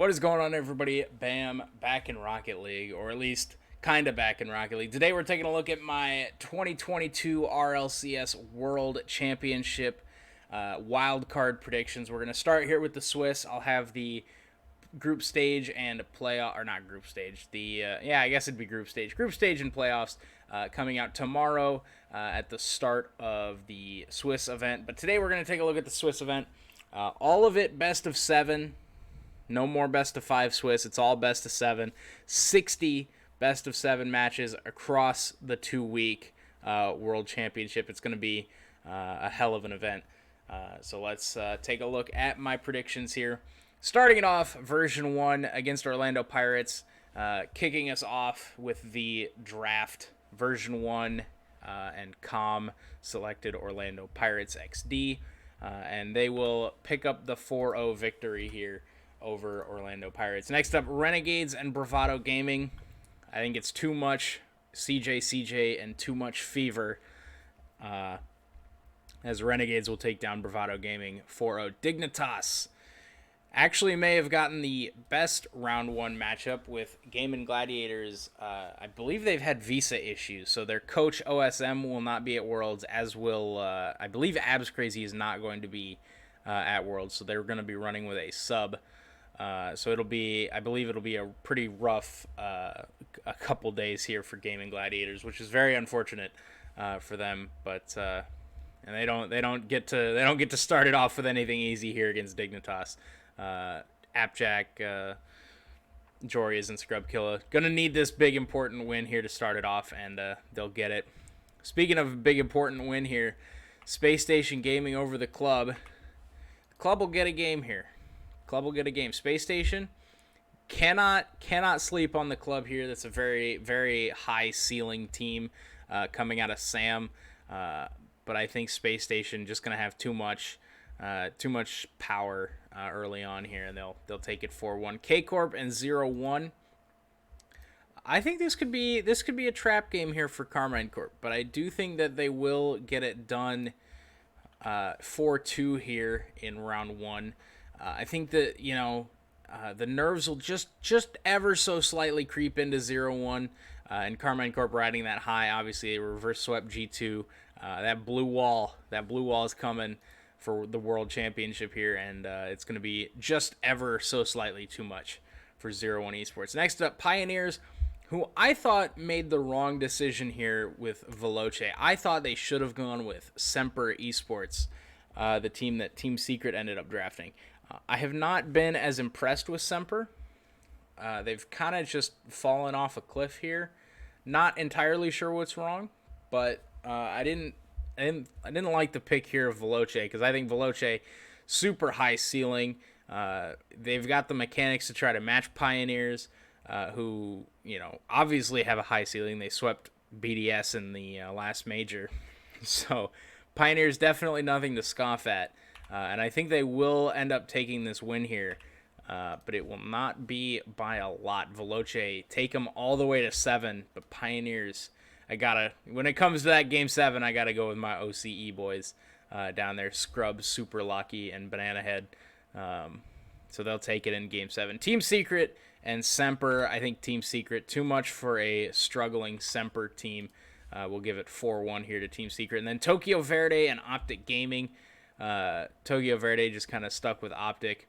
What is going on, everybody? Bam, back in Rocket League, or at least kind of back in Rocket League. Today we're taking a look at my 2022 RLCS World Championship Wildcard predictions. We're going to start here with the Swiss. I'll have the group stage and playoff, or not group stage, I guess it'd be group stage and playoffs coming out tomorrow at the start of the Swiss event. But today we're going to take a look at the Swiss event. All of it best of 7. No more best of 5 Swiss. It's all best of 7. 60 best of 7 matches across the 2-week World Championship. It's going to be a hell of an event. So let's take a look at my predictions here. Starting it off, version 1 against Orlando Pirates. Kicking us off with the draft. Version 1 and Com selected Orlando Pirates XD. And they will pick up the 4-0 victory here over Orlando Pirates. Next up, Renegades and Bravado Gaming. I think it's too much CJ, and too much Fever. As Renegades will take down Bravado Gaming 4-0. Dignitas actually may have gotten the best round 1 matchup with Game & Gladiators. I believe they've had visa issues, so their coach OSM will not be at Worlds, as will, I believe Abs Crazy is not going to be at Worlds, so they're going to be running with a sub. So I believe it'll be a pretty rough a couple days here for Game & Gladiators, which is very unfortunate for them. But and they don't get to start it off with anything easy here against Dignitas. Appjack, Jorias, and Scrubkilla gonna need this big important win here to start it off, and they'll get it. Speaking of a big important win here, Space Station Gaming over the club. The club will get a game here. Club will get a game. Space Station cannot sleep on the club here. That's a very, very high ceiling team coming out of Sam. But I think Space Station just gonna have too much power early on here, and they'll take it 4-1. K Corp and 0-1. I think this could be a trap game here for Carmine Corp, but I do think that they will get it done 4-2 here in round 1. I think that the nerves will just ever so slightly creep into 0-1, and Carmine Corp riding that high. Obviously, they reverse swept G2. That blue wall is coming for the World Championship here, and it's going to be just ever so slightly too much for 0-1 Esports. Next up, Pioneers, who I thought made the wrong decision here with Veloce. I thought they should have gone with Semper Esports, the team that Team Secret ended up drafting. I have not been as impressed with Semper. They've kind of just fallen off a cliff here. Not entirely sure what's wrong, but I didn't like the pick here of Veloce, because I think Veloce, super high ceiling. They've got the mechanics to try to match Pioneers, who obviously have a high ceiling. They swept BDS in the last major, so Pioneers definitely nothing to scoff at. And I think they will end up taking this win here, but it will not be by a lot. Veloce take them all the way to 7, but Pioneers, when it comes to that game 7, I gotta go with my OCE boys down there, Scrubs, Super Lucky, and Banana Head. So they'll take it in game 7. Team Secret and Semper. I think Team Secret, too much for a struggling Semper team. We'll give it 4-1 here to Team Secret. And then Tokyo Verde and Optic Gaming. Tokyo Verde just kind of stuck with Optic,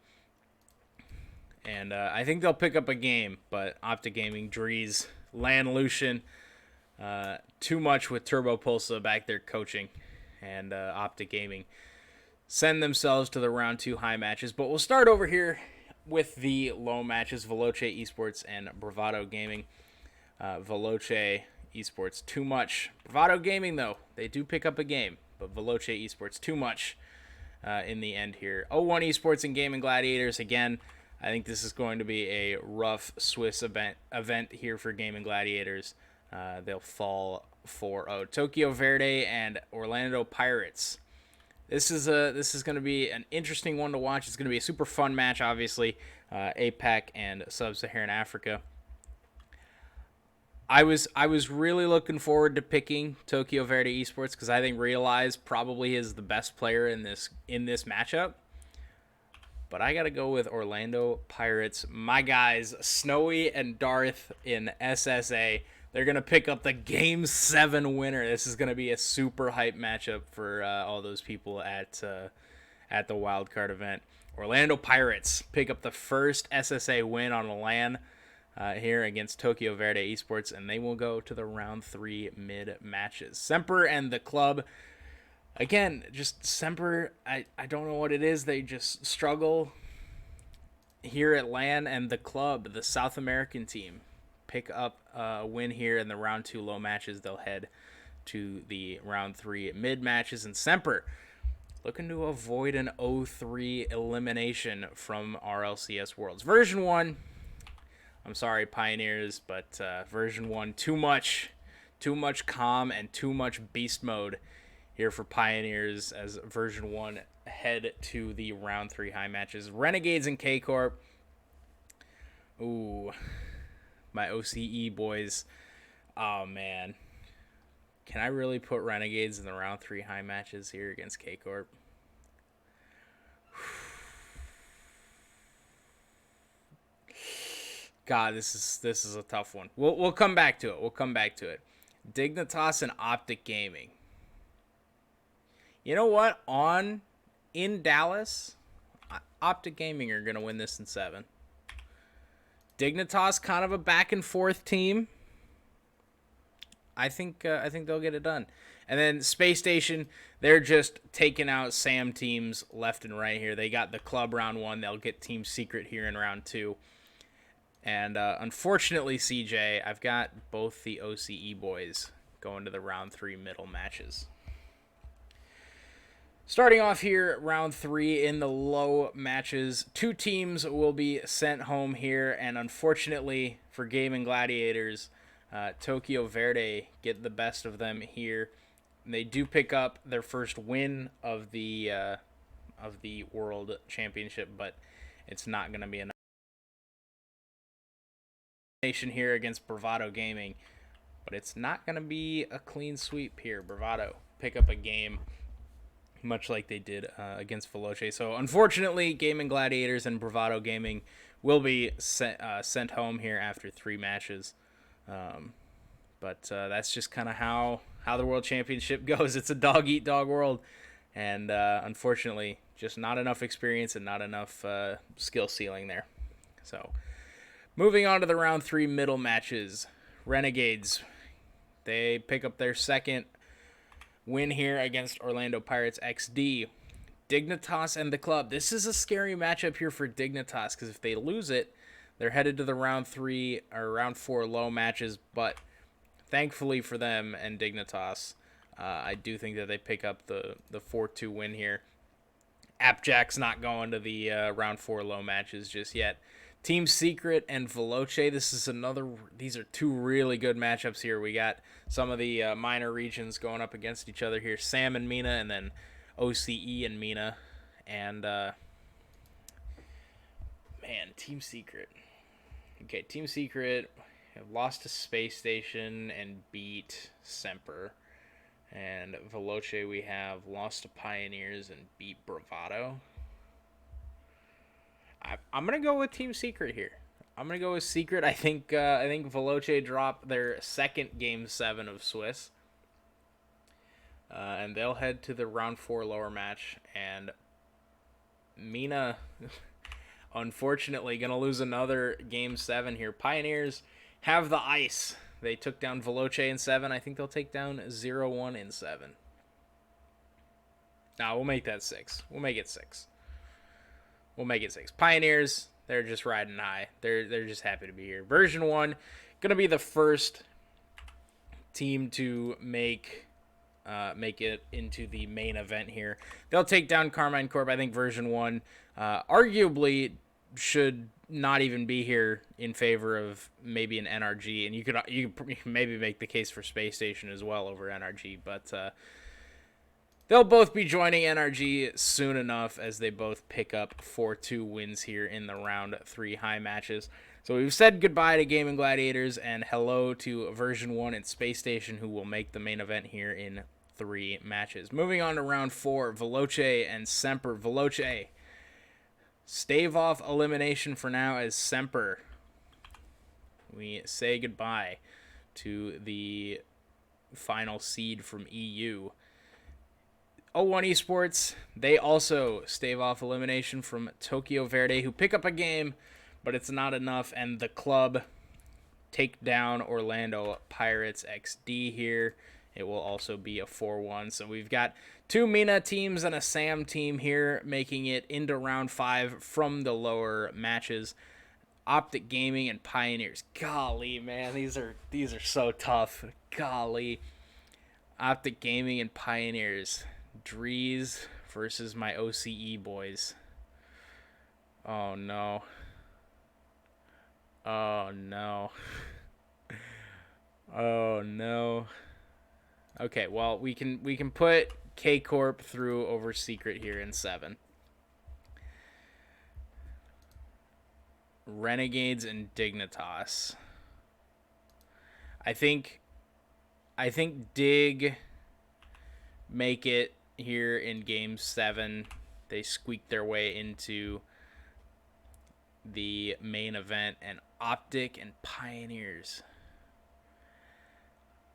and I think they'll pick up a game, but Optic Gaming, Drees, Lan Lucian, too much with Turbo Pulsa back there coaching, and Optic Gaming send themselves to the round 2 high matches. But we'll start over here with the low matches, Veloce Esports and Bravado Gaming. Veloce Esports, too much. Bravado Gaming, though, they do pick up a game, but Veloce Esports, too much in the end here. 0-1 Esports and Game & Gladiators. Again, I think this is going to be a rough Swiss event here for Game & Gladiators. They'll fall 4-0. Tokyo Verde and Orlando Pirates. This is going to be an interesting one to watch. It's going to be a super fun match, obviously. APAC and Sub-Saharan Africa. I was really looking forward to picking Tokyo Verde Esports, because I think Realize probably is the best player in this matchup. but I got to go with Orlando Pirates. My guys, Snowy and Darth in SSA. They're going to pick up the Game 7 winner. This is going to be a super hype matchup for all those people at the Wildcard event. Orlando Pirates pick up the first SSA win on the LAN here against Tokyo Verde Esports, and they will go to the round 3 mid matches. Semper and the club. Again, just Semper, I don't know what it is. They just struggle here at LAN, and the club, the South American team, pick up a win here in the round 2 low matches. They'll head to the round 3 mid matches, and Semper looking to avoid an 0-3 elimination from RLCS Worlds. Version 1, I'm sorry, Pioneers, but version 1, too much calm and too much beast mode here for Pioneers as version 1 head to the round 3 high matches. Renegades and K-Corp. Ooh, my OCE boys. Oh, man. Can I really put Renegades in the round 3 high matches here against K-Corp? God, this is a tough one. We'll come back to it. Dignitas and Optic Gaming. You know what? In Dallas, Optic Gaming are going to win this in 7. Dignitas, kind of a back and forth team. I think they'll get it done. And then Space Station, they're just taking out Sam teams left and right here. They got the club round 1. They'll get Team Secret here in round 2. And unfortunately, CJ, I've got both the OCE boys going to the round 3 middle matches. Starting off here, round 3 in the low matches. 2 teams will be sent home here, and unfortunately for Gaming Gladiators, Tokyo Verde get the best of them here. They do pick up their first win of the World Championship, but it's not going to be enough. Here against Bravado Gaming, but it's not going to be a clean sweep here. Bravado pick up a game much like they did against Veloce. So unfortunately, Gaming Gladiators and Bravado Gaming will be sent home here after 3 matches. But that's just kind of how the World Championship goes. It's a dog-eat-dog world, and unfortunately, just not enough experience and not enough skill ceiling there. So moving on to the round 3 middle matches. Renegades, they pick up their second win here against Orlando Pirates XD. Dignitas and the club. This is a scary matchup here for Dignitas, because if they lose it, they're headed to the round 3 or round 4 low matches. But thankfully for them and Dignitas, I do think that they pick up the 4-2 win here. Appjack's not going to the round 4 low matches just yet. Team Secret and Veloce. These are 2 really good matchups here. We got some of the minor regions going up against each other here. Sam and Mina, and then OCE and Mina. And, man, Team Secret. Okay, Team Secret have lost to Space Station and beat Semper. And Veloce, we have lost to Pioneers and beat Bravado. I'm going to go with Team Secret here. I'm going to go with Secret. I think Veloce dropped their second Game 7 of Swiss. And they'll head to the round 4 lower match. And Mina, unfortunately, going to lose another Game 7 here. Pioneers have the ice. They took down Veloce in 7. I think they'll take down 0-1 in 7. Nah, we'll make that 6. We'll make it 6. Pioneers, they're just riding high. They're just happy to be here. Version 1, going to be the first team to make it into the main event here. They'll take down Carmine Corp. I think version 1 arguably should not even be here in favor of maybe an NRG, and you could maybe make the case for Space Station as well over NRG, but they'll both be joining NRG soon enough as they both pick up 4-2 wins here in the round 3 high matches. So we've said goodbye to Gaming Gladiators and hello to version 1 and Space Station, who will make the main event here in 3 matches. Moving on to round 4, Veloce and Semper. Veloce, stave off elimination for now as Semper. We say goodbye to the final seed from EU. O1 Esports, they also stave off elimination from Tokyo Verde, who pick up a game, but it's not enough, and the club take down Orlando Pirates XD here. It will also be a 4-1. So we've got 2 MENA teams and a SAM team here, making it into round 5 from the lower matches. Optic Gaming and Pioneers. Golly, man, these are so tough. Golly. Optic Gaming and Pioneers. Drees versus my OCE boys. Oh no. Oh no. Oh no. Okay, well, we can put K Corp through over Secret here in 7. Renegades and Dignitas. I think Dig make it here in game 7. They squeak their way into the main event, and Optic and Pioneers.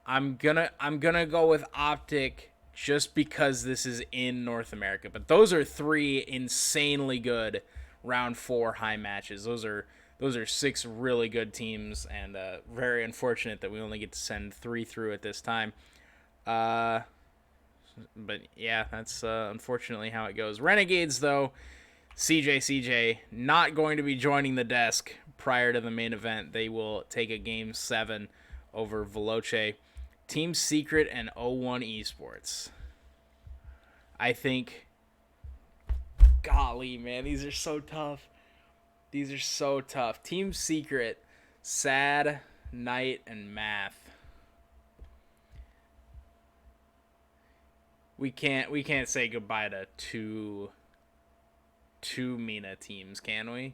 I'm gonna go with Optic just because this is in North America. But those are 3 insanely good round 4 high matches. Those are 6 really good teams, and very unfortunate that we only get to send 3 through at this time. But yeah, that's unfortunately how it goes. Renegades, though, CJ not going to be joining the desk prior to the main event. They will take a game 7 over Veloce. Team Secret and O1 Esports. I think, golly, man, these are so tough. These are so tough. Team Secret, Sad, Knight, and Math. We can't say goodbye to two MENA teams, can we?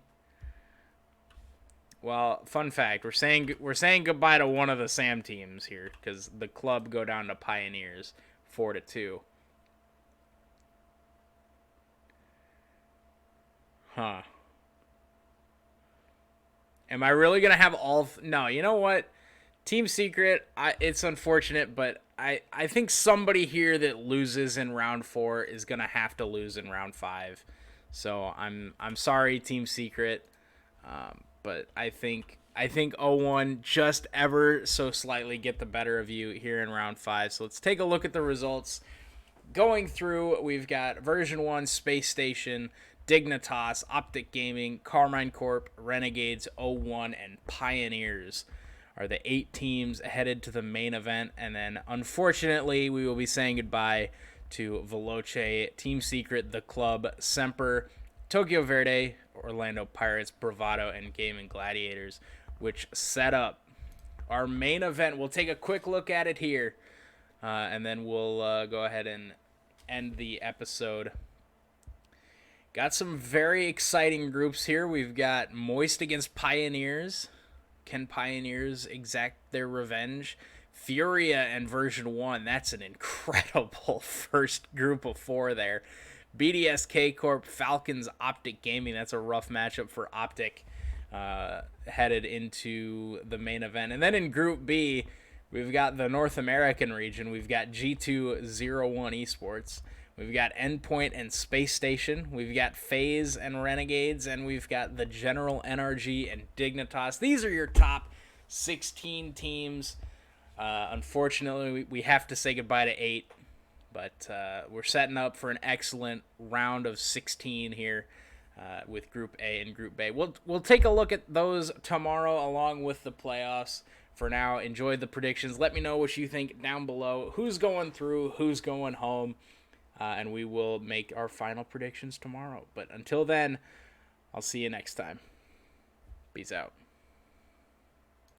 Well, fun fact, we're saying goodbye to one of the SAM teams here because the club go down to Pioneers 4-2. Huh. Am I really gonna have all? No, you know what? Team Secret. It's unfortunate, but I think somebody here that loses in round 4 is gonna have to lose in round 5. So I'm sorry, Team Secret. But I think O1 just ever so slightly get the better of you here in round 5. So let's take a look at the results. Going through, we've got version 1, Space Station, Dignitas, Optic Gaming, Carmine Corp, Renegades, O1, and Pioneers are the 8 teams headed to the main event. And then, unfortunately, we will be saying goodbye to Veloce, Team Secret, The Club, Semper, Tokyo Verde, Orlando Pirates, Bravado, and Gaming Gladiators, which set up our main event. We'll take a quick look at it here, and then we'll go ahead and end the episode. Got some very exciting groups here. We've got Moist against Pioneers. Can Pioneers exact their revenge? Furia and version 1. That's an incredible first group of 4 there. BDSK Corp, Falcons, Optic Gaming. That's a rough matchup for Optic headed into the main event. And then in Group B, we've got the North American region. We've got G201 Esports. We've got Endpoint and Space Station. We've got FaZe and Renegades. And we've got the General NRG and Dignitas. These are your top 16 teams. Unfortunately, we have to say goodbye to 8. But we're setting up for an excellent round of 16 here with Group A and Group B. We'll take a look at those tomorrow along with the playoffs. For now, enjoy the predictions. Let me know what you think down below. Who's going through? Who's going home? And we will make our final predictions tomorrow. But until then, I'll see you next time. Peace out.